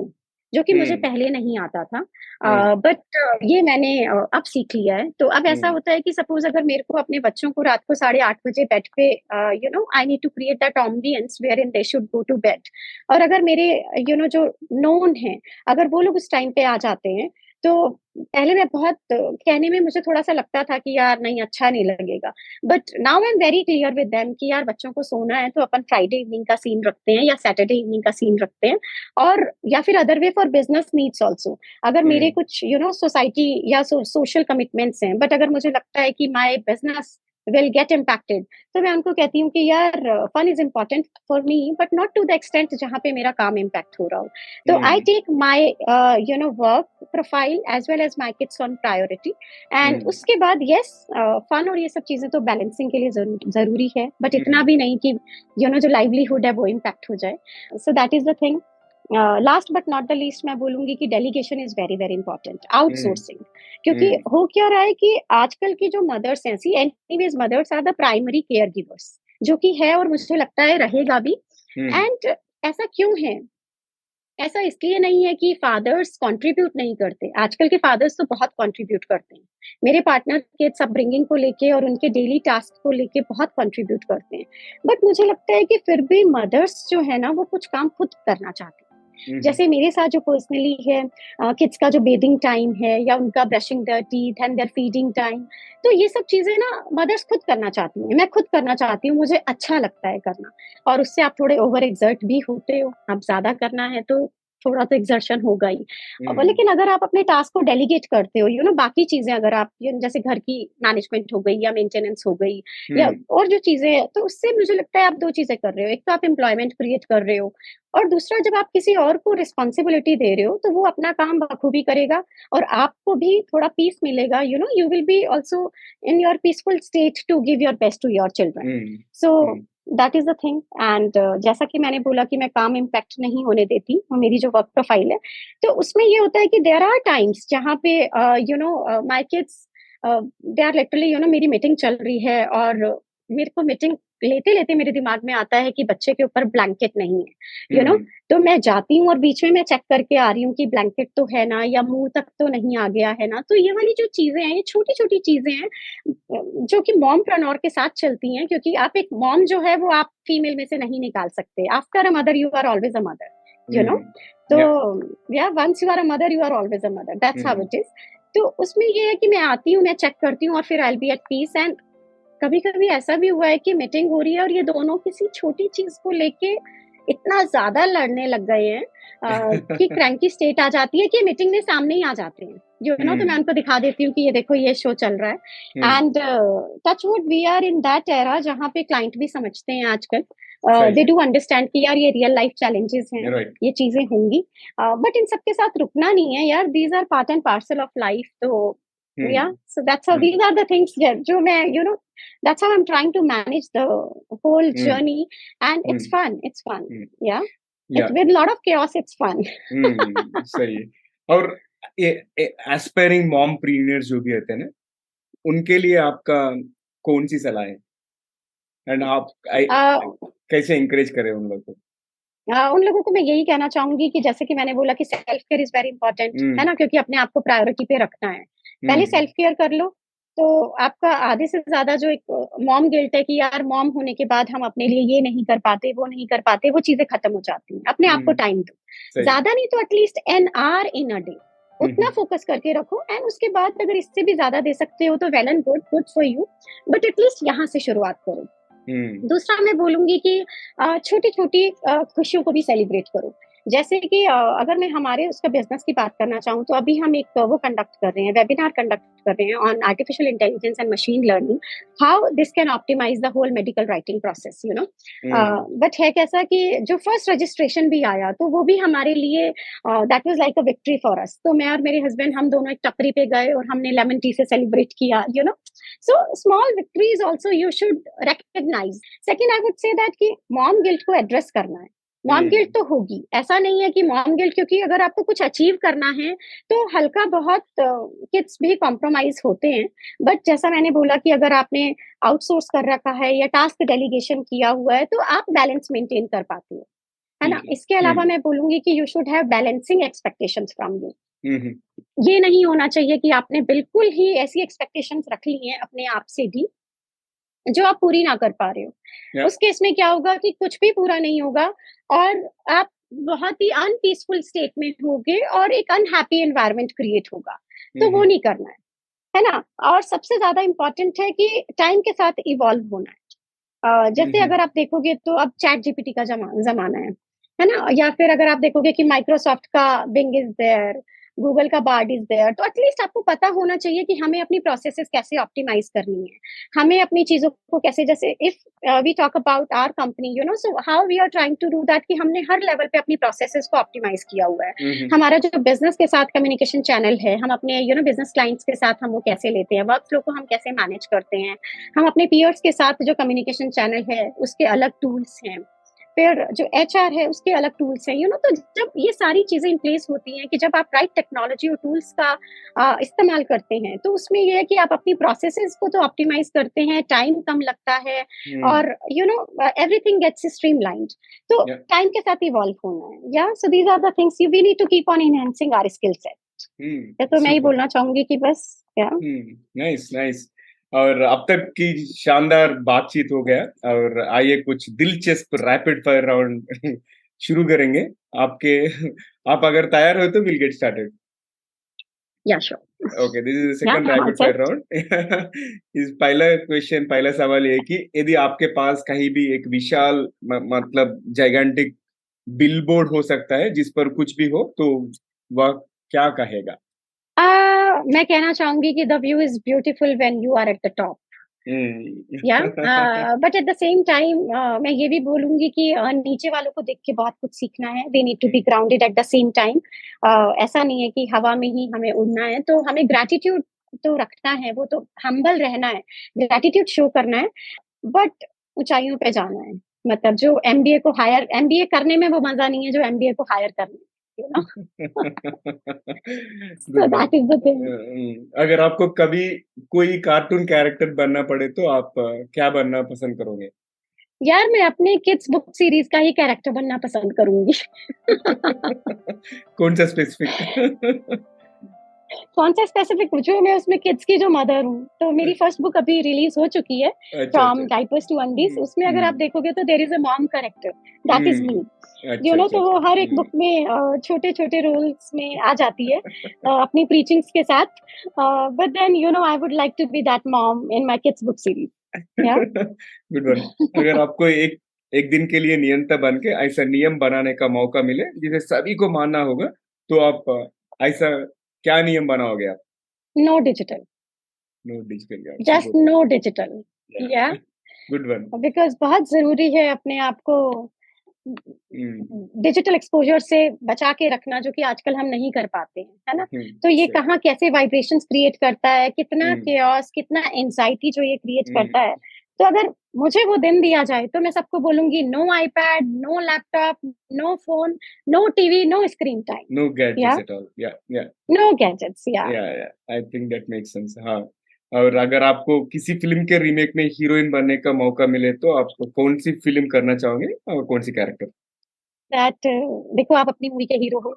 जो कि मुझे हुँ, पहले नहीं आता था। हुँ, बट ये मैंने अब सीख लिया है। तो अब ऐसा हुँ, होता है कि सपोज अगर मेरे को अपने बच्चों को रात को 8:30 बजे बेड पे, I need to create that ambience wherein they should go to bed. और अगर मेरे जो नोन है, अगर वो लोग उस टाइम पे आ जाते हैं, तो पहले मैं बहुत कहने में मुझे थोड़ा सा लगता था कि यार नहीं, अच्छा नहीं लगेगा। But now I am very clear with them कि यार बच्चों को सोना है तो अपन फ्राइडे इवनिंग का सीन रखते हैं या सैटरडे इवनिंग का सीन रखते हैं। और या फिर other way for business needs also, अगर मेरे हुँ, कुछ सोसाइटी या सोशल कमिटमेंट्स हैं, बट अगर मुझे लगता है कि my business will get impacted. तो मैं उनको कहती हूँ कि यार fun is important for me but not to the extent जहाँ पे मेरा काम इम्पैक्ट हो रहा हो। तो I take my work profile as well as my kids on priority, and उसके बाद यस फन और ये सब चीजें तो बैलेंसिंग के लिए जरूरी है, बट इतना भी नहीं कि जो लाइवलीहुड है वो इम्पैक्ट हो जाए। सो that is the thing. Last but not the least मैं बोलूंगी कि delegation is very very important, outsourcing. क्योंकि हो क्या रहा है कि आजकल की जो मदर्स हैं, see anyways mothers are the primary caregivers, जो कि है और मुझे लगता है रहेगा भी। एंड ऐसा क्यों है? ऐसा इसलिए नहीं है कि फादर्स कंट्रीब्यूट नहीं करते, आजकल के फादर्स तो बहुत कंट्रीब्यूट करते हैं। मेरे पार्टनर के अपब्रिंगिंग को लेके और उनके डेली टास्क को लेके बहुत कंट्रीब्यूट करते हैं, बट मुझे लगता है कि फिर भी मदर्स जो है ना वो कुछ काम खुद करना चाहती हैं। जैसे मेरे साथ जो पर्सनली है, किड्स का जो बेदिंग टाइम है या उनका brushing their teeth and their feeding time, तो ये सब चीजें ना मदर्स खुद करना चाहती हैं, मैं खुद करना चाहती हूँ, मुझे अच्छा लगता है करना। और उससे आप थोड़े ओवर एक्सर्ट भी होते हो, आप ज्यादा करना है तो थोड़ा तो एक्सर्शन होगा ही। लेकिन अगर आप अपने टास्क को डेलीगेट करते हो, बाकी चीजें अगर आप जैसे घर की मैनेजमेंट हो गई या मेंटेनेंस हो गई या और जो चीजें हैं, तो उससे मुझे लगता है आप दो चीजें कर रहे हो, एक तो आप एम्प्लॉयमेंट क्रिएट कर रहे हो, और दूसरा जब आप किसी और को रिस्पॉन्सिबिलिटी दे रहे हो तो वो अपना काम बखूबी करेगा और आपको भी थोड़ा पीस मिलेगा। You will be also in your peaceful state to give your best to your children. So that is the thing. And जैसा कि मैंने बोला कि मैं काम इम्पैक्ट नहीं होने देती, मेरी जो वर्क प्रोफाइल है, तो उसमें ये होता है कि देयर आर टाइम्स जहाँ पे my kids they are literally मेरी मीटिंग चल रही है और मेरे को मीटिंग लेते लेते मेरे दिमाग में आता है कि बच्चे के ऊपर ब्लैंकेट नहीं है, तो मैं जाती हूँ और बीच में मैं चेक करके आ रही हूँ कि ब्लैंकेट तो है ना, या मुंह तक तो नहीं आ गया है ना। तो ये वाली जो चीजें हैं, ये छोटी छोटी चीजें हैं जो कि मॉम प्रनोर के साथ चलती हैं, क्योंकि आप एक मॉम जो है वो आप फीमेल में से नहीं निकाल सकते। After a mother you are always a mother, तो yeah once you are a mother you are always a mother, that's how it is. तो उसमें ये है कि मैं आती हूँ, मैं चेक करती हूँ और फिर I will be at peace. And कभी कभी ऐसा भी हुआ है कि मीटिंग हो रही है और ये दोनों किसी छोटी चीज को लेके इतना ज्यादा लड़ने लग गए हैं कि क्रैंकी स्टेट आ जाती है कि मीटिंग में सामने ही आ जाते हैं, तो मैं उनको दिखा देती हूँ कि ये देखो ये शो चल रहा है। And touch wood we are in that era जहाँ पे क्लाइंट भी समझते हैं आजकल, दे डू अंडरस्टैंड कि यार ये रियल लाइफ चैलेंजेस हैं, ये चीजें होंगी, बट इन सबके साथ रुकना नहीं है यार, these are part and parcel of life. तो yeah, so that's how these are the things जो मैं that's how I'm trying to manage the whole journey, and it's fun, yeah, it's with a lot of chaos, it's fun. सही है। और aspiring मॉमप्रीनियर्स जो भी होते हैं ना, उनके लिए आपका कौन सी सलाह है? एंड आप कैसे एनकरेज करें उन लोगों को? उन लोगों को मैं यही कहना चाहूंगी कि जैसे कि मैंने बोला कि self care is very important, है ना, क्योंकि अपने आप को प्रायोरिटी पे रखना है। पहले सेल्फ केयर कर लो, तो आपका आधे से ज्यादा जो एक मॉम गिल्ट है कि यार मॉम होने के बाद हम अपने लिए ये नहीं कर पाते, वो नहीं कर पाते, वो चीजें खत्म हो जाती हैं। अपने आप को टाइम दो, ज्यादा नहीं तो at least an hour in a day, उतना फोकस करके रखो। एंड उसके बाद अगर इससे भी ज्यादा दे सकते हो तो well and good, good for you, but at least यहाँ से शुरुआत करो। दूसरा मैं बोलूंगी कि छोटी छोटी खुशियों को भी सेलिब्रेट करो। जैसे कि अगर मैं हमारे उसका बिजनेस की बात करना चाहूँ, तो अभी हम एक वो कंडक्ट कर रहे हैं, वेबिनार कंडक्ट कर रहे हैं on artificial intelligence and machine learning, how this can optimise the whole medical writing process, but है कैसा कि जो फर्स्ट रजिस्ट्रेशन भी आया तो वो भी हमारे लिए that was like a victory for us. तो मैं और मेरे हस्बैंड हम दोनों एक टपरी पे गए और हमने लेमन टी से सेलिब्रेट किया, So small victories also you should recognize. Second, I would say that कि mom guilt को address करना है। मॉम गिल्ट तो होगी, ऐसा नहीं है कि मॉम गिल्ट, क्योंकि अगर आपको कुछ अचीव करना है तो हल्का बहुत किड्स भी कॉम्प्रोमाइज होते हैं। बट जैसा मैंने बोला कि अगर आपने आउटसोर्स कर रखा है या टास्क डेलीगेशन किया हुआ है तो आप बैलेंस मेंटेन कर पाते हो, है ना। इसके अलावा मैं बोलूंगी कि you should have balancing expectations from you. ये नहीं होना चाहिए कि आपने बिल्कुल ही ऐसी एक्सपेक्टेशंस रख ली हैं अपने आप से भी जो आप पूरी ना कर पा रहे हो। उस केस में क्या होगा कि कुछ भी पूरा नहीं होगा और आप बहुत ही अनपीसफुल स्टेट में होगे और एक अनहैप्पी एनवायरनमेंट क्रिएट होगा। तो वो नहीं करना है ना। और सबसे ज्यादा इम्पोर्टेंट है कि टाइम के साथ इवॉल्व होना है। जैसे अगर आप देखोगे तो अब चैट जीपीटी का जमाना है ना, या फिर अगर आप देखोगे कि माइक्रोसॉफ्ट का बिंग इज देयर, गूगल का बार्ड इज देयर, तो एटलीस्ट आपको पता होना चाहिए कि हमें अपनी प्रोसेसेस कैसे ऑप्टिमाइज करनी है, हमें अपनी चीजों को कैसे, जैसे if we talk about our company, you know, so how we are trying to do that, कि हमने हर लेवल पे अपनी प्रोसेसेस को ऑप्टिमाइज किया हुआ है। हम्म, हमारा जो बिजनेस के साथ कम्युनिकेशन चैनल है, हम अपने बिजनेस क्लाइंट्स के साथ हम वो कैसे लेते हैं, वर्क फ्लो को हम कैसे मैनेज करते हैं, हम अपने पीयर्स के साथ जो कम्युनिकेशन चैनल है उसके अलग टूल्स हैं, फिर जो एचआर है उसके अलग टूल्स हैं, तो जब ये सारी चीजें इन प्लेस होती हैं, कि जब आप राइट टेक्नोलॉजी और टूल्स का इस्तेमाल करते हैं, तो उसमें ये है कि आप अपनी प्रोसेसेस को तो ऑप्टिमाइज करते हैं, टाइम कम लगता है, हम्म, और एवरीथिंग गेट्स स्ट्रीमलाइंड। तो yeah, टाइम के साथ इवॉल्व होना है, yeah so these are the things we need to keep on enhancing our skill set. ये तो मैं ही super, बोलना चाहूंगी कि बस, या नाइस नाइस। और अब तक की शानदार बातचीत हो गया, और आइए कुछ दिलचस्प रैपिड फायर राउंड शुरू करेंगे आपके। आप अगर तैयार हो तो विल गेट स्टार्टेड। या श्योर, ओके, दिस इज या second I am all rapid fire set. Round. इस पहला सवाल ये है कि यदि आपके पास कहीं भी एक विशाल मतलब जाइगेंटिक बिलबोर्ड हो सकता है जिस पर कुछ भी हो, तो वह क्या कहेगा? मैं कहना चाहूंगी कि the view is beautiful when you are at the top, yeah but at the same time मैं ये भी बोलूंगी कि नीचे वालों को देख के बहुत कुछ सीखना है, they need to be grounded at the same time. ऐसा नहीं है कि हवा में ही हमें उड़ना है, तो हमें ग्रैटिट्यूड तो रखना है, वो तो हम्बल रहना है, ग्रैटिट्यूड शो करना है, बट ऊंचाइयों पे जाना है। मतलब जो एमबीए करने में वो मजा नहीं है जो एमबीए को हायर करने में, you know, so good one. That is the thing. अगर आपको कभी कोई कार्टून कैरेक्टर बनना पड़े तो आप क्या बनना पसंद करोगे? यार मैं अपने किड्स बुक सीरीज का ही कैरेक्टर बनना पसंद करूंगी। कौन सा स्पेसिफिक? कौन सा स्पेसिफिक पूछो, मैं उसमें किड्स की जो मदर हूँ, तो मेरी फर्स्ट बुक अभी रिलीज हो चुकी है, अच्छा अच्छा फ्रॉम अच्छा। Diapers to undies. उसमें अगर आप देखोगे तो there is a mom character, that is me, अच्छा अच्छा तो अच्छा। वो हर एक बुक में छोटे छोटे रोल्स में आ जाती है, अपनी प्रीचिंग्स के साथ। But then I would like to be that mom in my kids book series, yeah. Good one. अगर आपको एक एक दिन के लिए नियंता बन के ऐसा नियम बनाने का मौका मिले जिसे सभी को मानना होगा, तो आप ऐसा क्या नियम बनाओगे आप? नो डिजिटल, नो डिजिटल यार, जस्ट सुपर। नो डिजिटल, या, गुड वन। बिकॉज बहुत जरूरी है अपने आप को डिजिटल एक्सपोजर से बचा के रखना, जो कि आजकल हम नहीं कर पाते हैं, है ना। तो ये सही। कहाँ कैसे वाइब्रेशंस क्रिएट करता है, कितना हम्म, केओस, कितना एंजाइटी जो ये क्रिएट हम्म, करता है। तो अगर मुझे वो दिन दिया जाए तो मैं सबको बोलूंगी, no iPad, no laptop, no phone, no TV, no screen time, no yeah gadgets at all, yeah yeah no gadgets, yeah. Yeah yeah I think that makes sense, हाँ। और अगर आपको किसी फिल्म के रीमेक में हीरोइन बनने का मौका मिले तो आप कौन सी फिल्म करना चाहोगे और कौन सी कैरेक्टर? दैट देखो, आप अपनी मूवी के हीरो हो,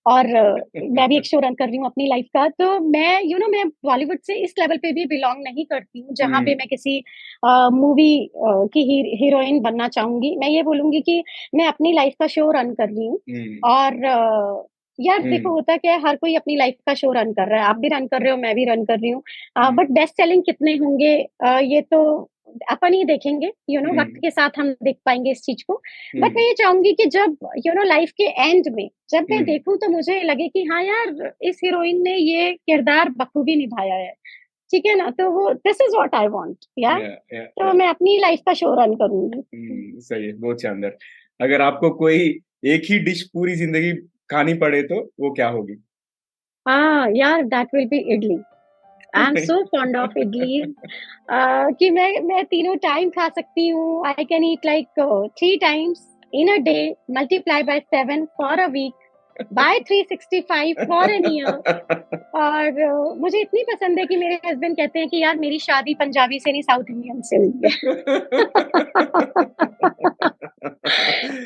और मैं भी एक शो रन कर रही हूँ अपनी लाइफ का, तो मैं मैं बॉलीवुड से इस लेवल पे भी बिलोंग नहीं करती हूँ जहाँ पे हम्म, मैं किसी मूवी की हीरोइन बनना चाहूंगी। मैं ये बोलूंगी कि मैं अपनी लाइफ का शो रन कर रही हूँ, हम्म, और यार देखो, हम्म, होता क्या है, हर कोई अपनी लाइफ का शो रन कर रहा है, आप भी रन कर रहे हो, मैं भी रन कर रही हूँ, हम्म, बट बेस्ट सेलिंग कितने होंगे, ये तो अपन ही देखेंगे, वक्त हम्म, के साथ हम देख पाएंगे इस चीज को। बट मैं हम्म, ये चाहूंगी कि जब लाइफ के एंड में जब मैं हम्म, देखूं तो मुझे लगे कि हाँ यार, इस हीरोइन ने ये किरदार बखूबी निभाया है, ठीक है ना, तो वो this is what I want, या। या तो या मैं अपनी लाइफ का शो रन करूंगी। सही है, बहुत शानदार। अगर आपको कोई एक ही डिश पूरी जिंदगी खानी पड़े तो वो क्या होगी? हाँ यार, that will be idli. I am so fond of idli, कि मैं तीनों टाइम खा सकती हूँ, I can eat like 3 times in a day, multiply by 7 for a week, by 365 for an year. और मुझे इतनी पसंद है कि मेरे हस्बैंड कहते हैं कि यार, मेरी शादी पंजाबी से नहीं, साउथ इंडियन से हुई है।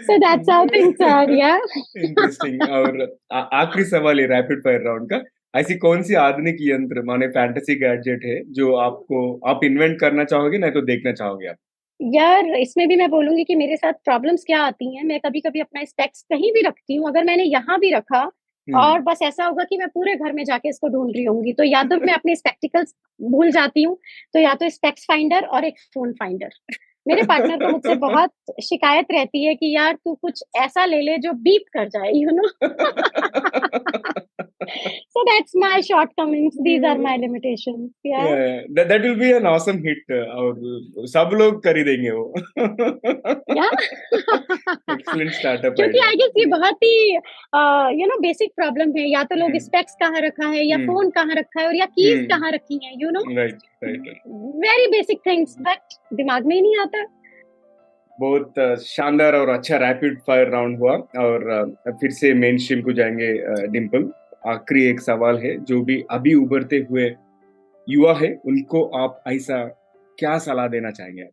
So that's how things are, yeah. Interesting. और आखिरी सवाल है रैपिड फायर राउंड का। ऐसी कौन सी आधुनिक यंत्र माने फैंटेसी गैजेट है जो आप इन्वेंट करना चाहोगे, नहीं तो देखना चाहोगे आप? यार, इसमें भी मैं बोलूंगी कि मेरे साथ प्रॉब्लम्स क्या आती हैं, मैं कभी-कभी अपना स्पेक्स कहीं भी रखती हूँ, अगर मैंने यहाँ भी रखा हम्म, और बस ऐसा होगा कि मैं पूरे घर में जाके इसको ढूँढ रही होंगी, तो या तो मैं अपने स्पेक्टिकल्स भूल जाती हूँ, तो या तो स्पेक्स फाइंडर और एक फ़ोन फाइंडर। मेरे पार्टनर को मुझसे बहुत शिकायत रहती है कि यार, तू कुछ ऐसा ले ले जो बीप कर जाए, you know. So that's my shortcomings. These are my Yeah, limitations. Yeah. yeah, that will be an awesome hit और सब लोग खरीदेंगे वो. Yeah. Excellent startup क्योंकि idea. आई गेस ये बहुत ही बेसिक प्रॉब्लम है, या तो लोग Hmm. स्पेक्स कहाँ रखा है, या Hmm. फोन कहाँ रखा है, और या कीज Hmm. कहाँ रखी हैं, you know, Right, right, right. Very basic things, but दिमाग में ही नहीं आता. बहुत शानदार और अच्छा रैपिड फायर राउंड हुआ और फिर से मेन स्ट्रीम को जाएंगे. डिम्पल, आखिरी एक सवाल है. जो भी अभी उभरते हुए युवा है उनको आप ऐसा क्या सलाह देना चाहेंगे आप?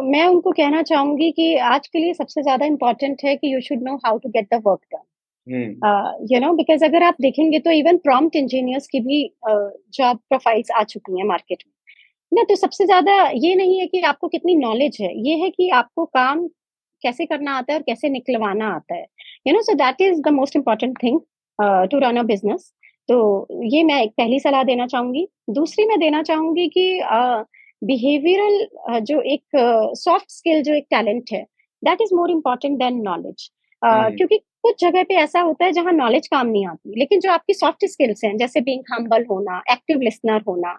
मैं उनको कहना चाहूंगी कि आज के लिए सबसे ज्यादा इम्पोर्टेंट है कि you should know how to get the work done. Hmm. You know, because अगर आप देखेंगे तो इवन प्रॉम्प्ट इंजीनियर्स की भी जॉब प्रोफाइल्स आ चुकी हैं मार्केट में ना. तो सबसे ज्यादा ये नहीं है कि आपको कितनी नॉलेज है, ये है कि आपको काम कैसे करना आता है और कैसे निकलवाना आता है. You know, so that is the most important thing to run a business. तो ये मैं एक पहली सलाह देना चाहूंगी. दूसरी मैं देना चाहूंगी कि बिहेवियरल जो एक सॉफ्ट स्किल, जो एक टैलेंट है, that is more important than knowledge. Hmm. क्योंकि कुछ जगह पे ऐसा होता है जहाँ नॉलेज काम नहीं आती, लेकिन जो आपकी सॉफ्ट स्किल्स हैं, जैसे बीइंग हम्बल होना, एक्टिव लिसनर होना,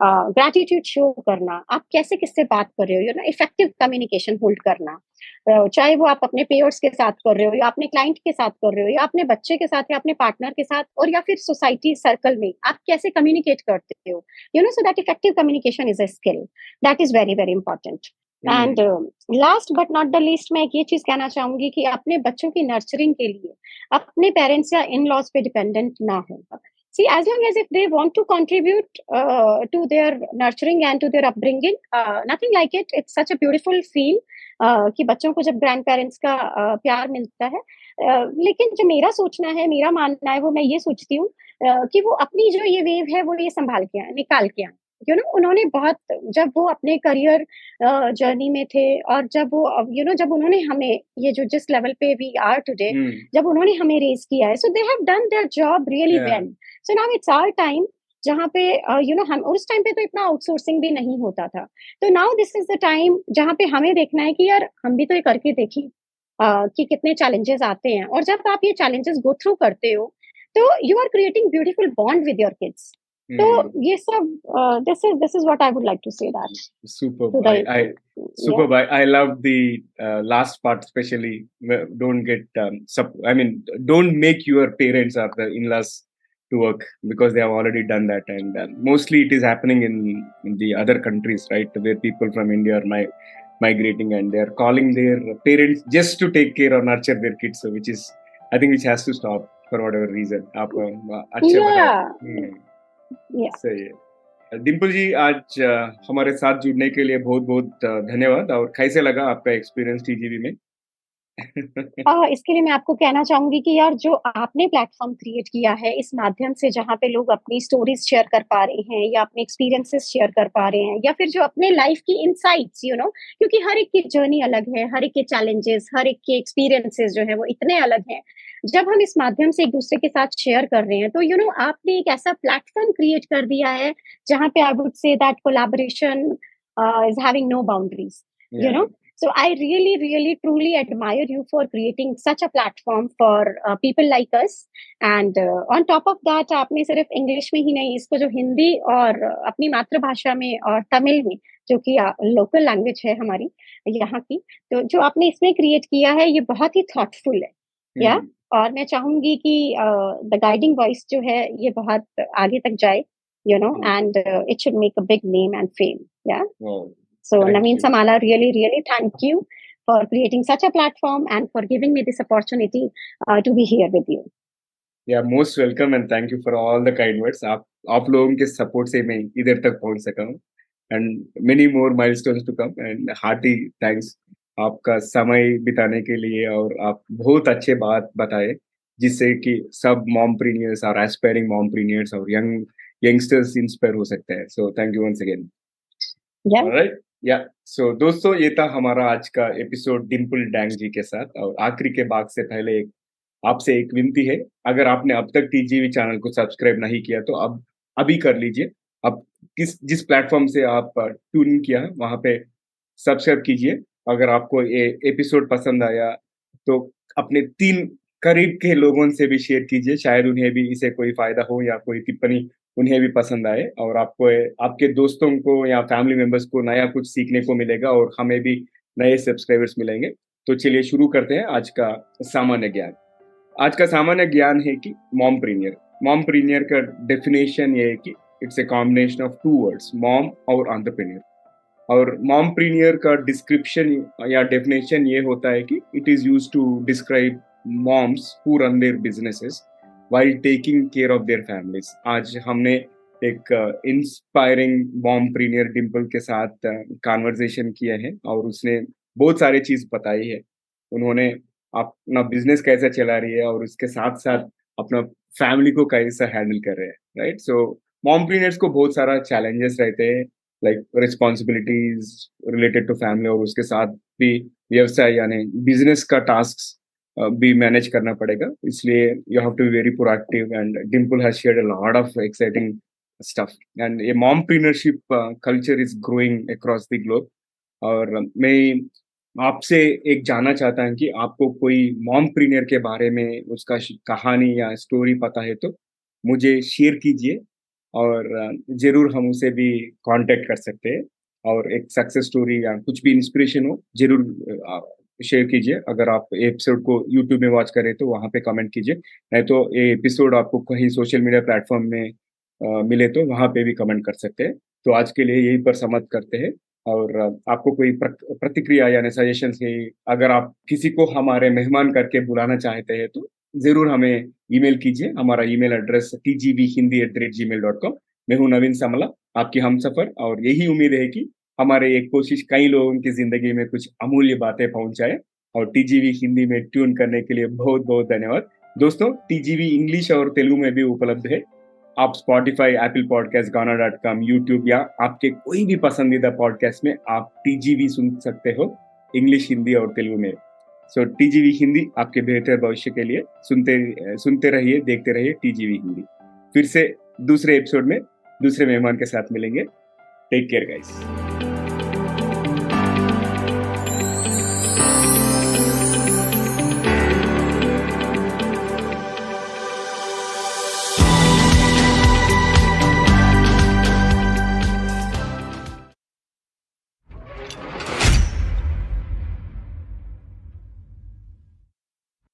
ग्रैटिट्यूड शो करना, आप कैसे किससे बात कर रहे हो, you know, effective communication hold करना, चाहे वो आप अपने पेयर्स के साथ कर रहे हो, या अपने क्लाइंट के साथ कर रहे हो, या अपने बच्चे के साथ, या अपने पार्टनर के साथ, और या फिर सोसाइटी सर्कल में आप कैसे कम्युनिकेट करते हो, you know, so that effective communication is a skill that is very very important. And hmm. Last but not the least, मैं एक ये चीज कहना चाहूंगी कि अपने बच्चों की नर्चरिंग के लिए अपने पेरेंट्स या इन लॉज पे डिपेंडेंट ना हो. See, as long as if they want to contribute to their nurturing and to their upbringing, nothing like it. It's such a beautiful feel कि बच्चों को जब ग्रैंड पेरेंट्स का प्यार मिलता है. लेकिन जो मेरा सोचना है, मेरा मानना है, वो मैं ये सोचती हूँ कि वो अपनी जो ये वेव है वो ये संभाल के आए, निकाल के आए. यू नो, उन्होंने बहुत, जब वो अपने करियर जर्नी में थे, और जब वो, यू नो, जब उन्होंने हमें ये जो जिस लेवल पे वी आर टुडे, हम्म. जब उन्होंने हमें रेज किया है, so they have done their job really Yeah. वेल. So now it's our time, जहाँ पे यू नो, हम, और उस टाइम पे तो इतना आउटसोर्सिंग भी नहीं होता था. तो now this is the time जहाँ पे हमें देखना है कि यार हम भी तो ये करके देखें कि कितने चैलेंजेस आते हैं, और जब आप ये चैलेंजेस गो थ्रू करते हो, तो you are creating beautiful bond with your kids. तो हम्म. ये सब, this is what I would like to say that Superb. To the, I yeah. superb. I love the last part especially. Don't get I mean, don't make your parents or the in-laws to work because they have already done that, and mostly it is happening in the other countries, right? Where people from India are migrating and they are calling their parents just to take care or nurture their kids. So, which is, I think, which has to stop for whatever reason. आप अच्छा बताया. या. या. सही है. डिम्पल जी, आज हमारे साथ जुड़ने के लिए बहुत बहुत धन्यवाद. और कैसे लगा आपका एक्सपीरियंस टीजीवी में? इसके लिए मैं आपको कहना चाहूंगी कि यार, जो आपने प्लेटफॉर्म क्रिएट किया है इस माध्यम से, जहाँ पे लोग अपनी स्टोरीज शेयर कर पा रहे हैं, या अपने एक्सपीरियंसेस शेयर कर पा रहे हैं, या फिर जो अपने लाइफ की इनसाइट्स, यू नो, क्योंकि हर एक की जर्नी अलग है, हर एक के चैलेंजेस, हर एक के एक्सपीरियंसेस जो है वो इतने अलग हैं. जब हम इस माध्यम से एक दूसरे के साथ शेयर कर रहे हैं, तो यू नो, आपने एक ऐसा प्लेटफॉर्म क्रिएट कर दिया है जहाँ पे आई would say that collaboration is having no boundaries, you Yeah. know. So I really, really, truly admire you for creating such a platform for people like us. And on top of that, आपने सिर्फ English में ही नहीं, इसको जो हिंदी और अपनी मातृभाषा में और तमिल में, जो कि लोकल लैंग्वेज है हमारी यहाँ की, तो जो आपने इसमें क्रिएट किया है, ये बहुत ही थॉटफुल है. या. हम्म. और मैं चाहूंगी कि द गाइडिंग वॉइस जो है ये बहुत आगे तक जाए, you know, and it should make a big name and fame. Yeah. Wow. So Thank Naveen you. Samala, really, really thank you for creating such a platform and for giving me this opportunity to be here with you. Yeah, most welcome and thank you for all the kind words. आप लोगों के support से मैं इधर तक पहुंच सका हूँ. And many more milestones to come. And hearty thanks आपका समय बिताने के लिए, और आप बहुत अच्छे बात बताए जिससे कि सब मॉमप्रीनियर्स और एस्पायरिंग मॉमप्रीनियर्स और यंगस्टर्स इंस्पायर हो सकते हैं. So thank you once again. Yeah. Alright. Yeah so दोस्तों, ये था हमारा आज का एपिसोड डिम्पल डैंग जी के साथ. और आखिरी के भाग से पहले आपसे एक विनती है. अगर आपने अब तक टीजीवी चैनल को सब्सक्राइब नहीं किया तो अब अभी कर लीजिए. अब जिस प्लेटफॉर्म से आप ट्यून इन किया है वहां पे सब्सक्राइब कीजिए. अगर आपको ये एपिसोड पसंद आया तो अपने 3 करीब के लोगों से भी शेयर कीजिए, शायद उन्हें भी इसे कोई फ़ायदा हो या कोई टिप्पणी उन्हें भी पसंद आए और आपको आपके दोस्तों को या फैमिली मेंबर्स को नया कुछ सीखने को मिलेगा और हमें भी नए सब्सक्राइबर्स मिलेंगे। तो चलिए शुरू करते हैं आज का सामान्य ज्ञान। आज का सामान्य ज्ञान है कि मॉमप्रीनियर। मॉमप्रीनियर का डेफिनेशन ये है कि it's a combination of 2 words, mom और एंटरप्रेन्योर। और मॉमप्रीनियर का डिस्क्रिप्शन या डेफिनेशन ये होता है कि it is used to describe moms who run their businesses while taking care of their families. आज हमने एक इंस्पायरिंग मॉमप्रीनियर डिम्पल के साथ कॉन्वर्सेशन किया है और उसने बहुत सारी चीज बताई है। उन्होंने अपना बिजनेस कैसे चला रही है और उसके साथ साथ अपना फैमिली को कैसे हैंडल कर रहे हैं, राइट? सो मॉमप्रीनियर्स को बहुत सारा चैलेंजेस रहते हैं, like responsibilities related to family, और उसके साथ भी व्यवसाय यानी बिजनेस का टास्क भी मैनेज करना पड़ेगा। इसलिए you have to be very proactive and Dimple has shared a lot of exciting stuff and a mompreneurship culture is growing across the globe। और मैं आपसे एक जानना चाहता हूँ कि आपको कोई मॉमप्रीनियर के बारे में उसका कहानी या स्टोरी पता है तो मुझे शेयर कीजिए और ज़रूर हम उसे भी कांटेक्ट कर सकते हैं। और एक सक्सेस स्टोरी या कुछ भी इंस्पिरेशन हो ज़रूर शेयर कीजिए। अगर आप एपिसोड को यूट्यूब में वॉच करें तो वहाँ पे कमेंट कीजिए, नहीं तो ये एपिसोड आपको कहीं सोशल मीडिया प्लेटफॉर्म में मिले तो वहाँ पे भी कमेंट कर सकते हैं। तो आज के लिए यहीं पर समाप्त करते हैं। और आपको कोई प्रतिक्रिया यानी सजेशंस है, अगर आप किसी को हमारे मेहमान करके बुलाना चाहते हैं तो ज़रूर हमें ईमेल कीजिए। हमारा ईमेल एड्रेस tgbhindi@gmail.com। मैं हूँ नवीन समला, आपकी हमसफ़र, और यही उम्मीद है कि हमारे ये कोशिश कई लोगों की ज़िंदगी में कुछ अमूल्य बातें पहुँचाए। और टीजीवी हिंदी में ट्यून करने के लिए बहुत-बहुत धन्यवाद। दोस्तों, टीजीवी इंग्लिश और तेलुगु में भी उपलब्ध है। आप स्पॉटिफाई, एप्पल पॉडकास्ट, गाना.com, यूट्यूब या आपके कोई भी पसंदीदा पॉडकास्ट में आप टीजीवी सुन सकते हो, इंग्लिश, हिंदी और तेलुगु में। सो टीजीवी हिंदी आपके बेहतर भविष्य के लिए सुनते रहिए, देखते रहिए टीजीवी हिंदी। फिर से दूसरे एपिसोड में दूसरे मेहमान के साथ मिलेंगे। Take care guys.